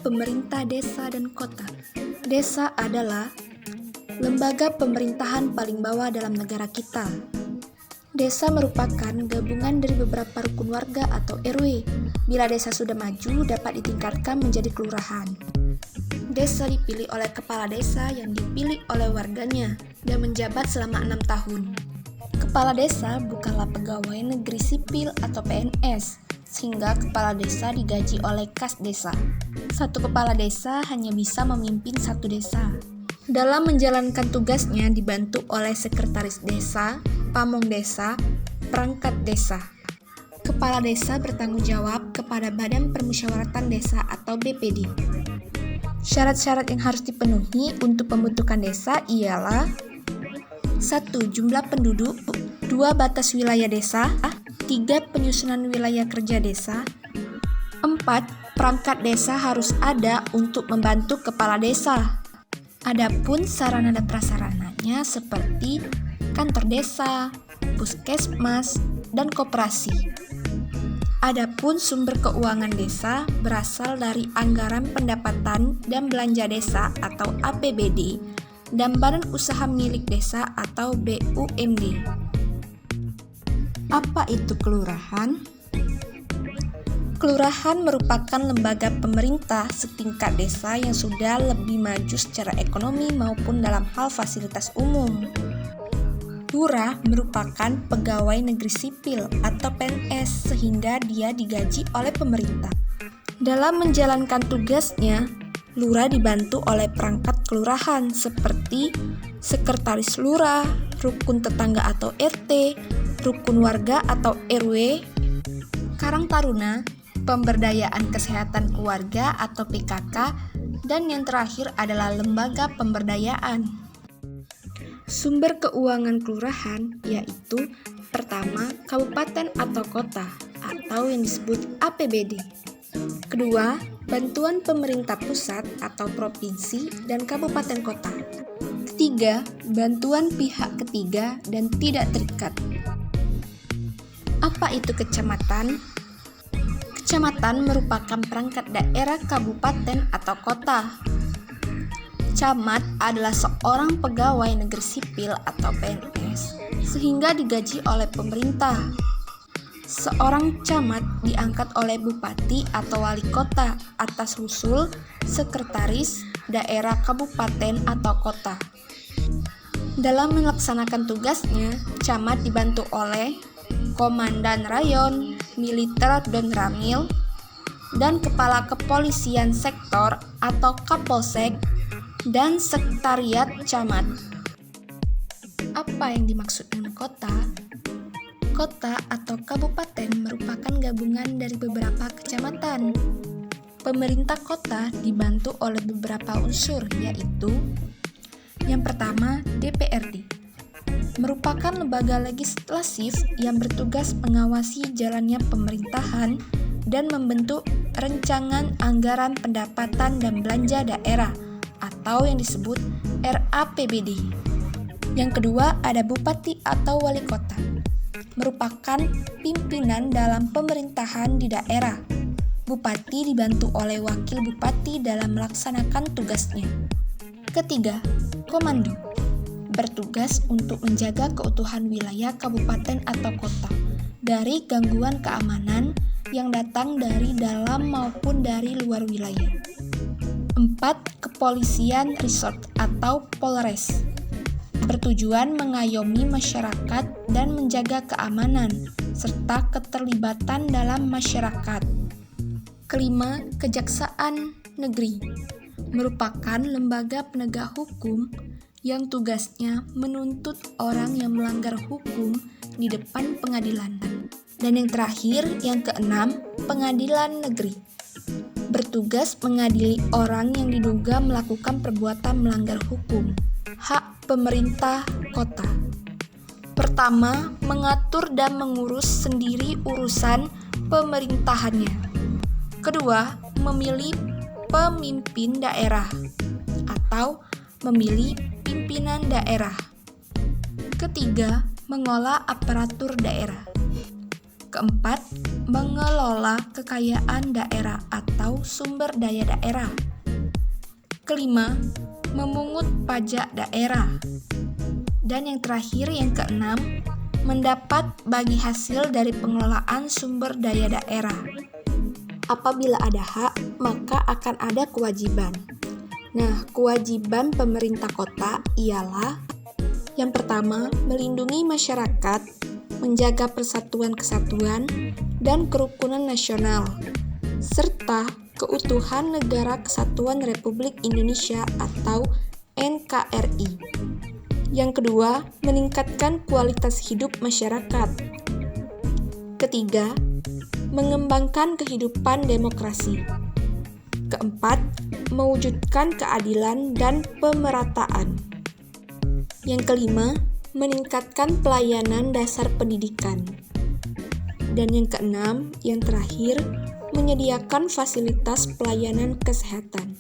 pemerintah desa dan kota. Desa adalah lembaga pemerintahan paling bawah dalam negara kita. Desa merupakan gabungan dari beberapa rukun warga atau RW. Bila desa sudah maju, dapat ditingkatkan menjadi kelurahan. Desa dipilih oleh kepala desa yang dipilih oleh warganya dan menjabat selama 6 tahun. Kepala desa bukanlah pegawai negeri sipil atau PNS, sehingga kepala desa digaji oleh kas desa. Satu kepala desa hanya bisa memimpin satu desa. Dalam menjalankan tugasnya dibantu oleh sekretaris desa, pamong desa, perangkat desa. Kepala desa bertanggung jawab kepada Badan Permusyawaratan Desa atau BPD. Syarat-syarat yang harus dipenuhi untuk pembentukan desa ialah 1. Jumlah penduduk, 2. Batas wilayah desa, 3. Penyusunan wilayah kerja desa, 4. Perangkat desa harus ada untuk membantu kepala desa. Adapun sarana dan prasarananya seperti kantor desa, puskesmas, dan koperasi. Adapun sumber keuangan desa berasal dari anggaran pendapatan dan belanja desa atau APBD dan Badan Usaha Milik Desa atau BUMD. Apa itu kelurahan? Kelurahan merupakan lembaga pemerintah setingkat desa yang sudah lebih maju secara ekonomi maupun dalam hal fasilitas umum. Lurah merupakan pegawai negeri sipil atau PNS sehingga dia digaji oleh pemerintah. Dalam menjalankan tugasnya, lurah dibantu oleh perangkat kelurahan seperti sekretaris lurah, rukun tetangga atau RT, rukun warga atau RW, Karang Taruna, pemberdayaan kesehatan keluarga atau PKK, dan yang terakhir adalah lembaga pemberdayaan. Sumber keuangan kelurahan yaitu pertama, kabupaten atau kota atau yang disebut APBD. Kedua, bantuan pemerintah pusat atau provinsi dan kabupaten kota. Ketiga, bantuan pihak ketiga dan tidak terikat. Apa itu kecamatan? Kecamatan merupakan perangkat daerah kabupaten atau kota. Camat adalah seorang pegawai negeri sipil atau PNS sehingga digaji oleh pemerintah. Seorang camat diangkat oleh bupati atau wali kota atas usul sekretaris daerah kabupaten atau kota. Dalam melaksanakan tugasnya, camat dibantu oleh komandan rayon, militer dan ramil, dan kepala kepolisian sektor atau kapolsek, dan sekretariat camat. Apa yang dimaksud dengan kota? Kota atau kabupaten merupakan gabungan dari beberapa kecamatan. Pemerintah kota dibantu oleh beberapa unsur, yaitu yang pertama, DPRD. Merupakan lembaga legislatif yang bertugas mengawasi jalannya pemerintahan dan membentuk rancangan anggaran pendapatan dan belanja daerah atau yang disebut RAPBD. Yang kedua ada bupati atau wali kota. Merupakan pimpinan dalam pemerintahan di daerah. Bupati dibantu oleh wakil bupati dalam melaksanakan tugasnya. Ketiga, komando. Bertugas untuk menjaga keutuhan wilayah kabupaten atau kota dari gangguan keamanan yang datang dari dalam maupun dari luar wilayah. 4. Kepolisian Resort atau Polres. Bertujuan mengayomi masyarakat dan menjaga keamanan serta keterlibatan dalam masyarakat. Kelima, Kejaksaan Negeri. Merupakan lembaga penegak hukum yang tugasnya menuntut orang yang melanggar hukum di depan pengadilan. Dan yang terakhir, yang keenam, Pengadilan Negeri. Bertugas mengadili orang yang diduga melakukan perbuatan melanggar hukum. Hak pemerintah kota. Pertama, mengatur dan mengurus sendiri urusan pemerintahannya. Kedua, memilih pemimpin daerah atau memilih pimpinan daerah. Ketiga, mengolah aparatur daerah. Keempat, mengelola kekayaan daerah atau sumber daya daerah. Kelima, memungut pajak daerah. Dan yang terakhir, yang keenam, mendapat bagi hasil dari pengelolaan sumber daya daerah. Apabila ada hak, maka akan ada kewajiban. Nah, kewajiban pemerintah kota ialah yang pertama, melindungi masyarakat, menjaga persatuan kesatuan dan kerukunan nasional, serta keutuhan Negara Kesatuan Republik Indonesia atau NKRI. Yang kedua, meningkatkan kualitas hidup masyarakat. Ketiga, mengembangkan kehidupan demokrasi. Keempat, mewujudkan keadilan dan pemerataan. Yang kelima, meningkatkan pelayanan dasar pendidikan. Dan yang keenam, yang terakhir, menyediakan fasilitas pelayanan kesehatan.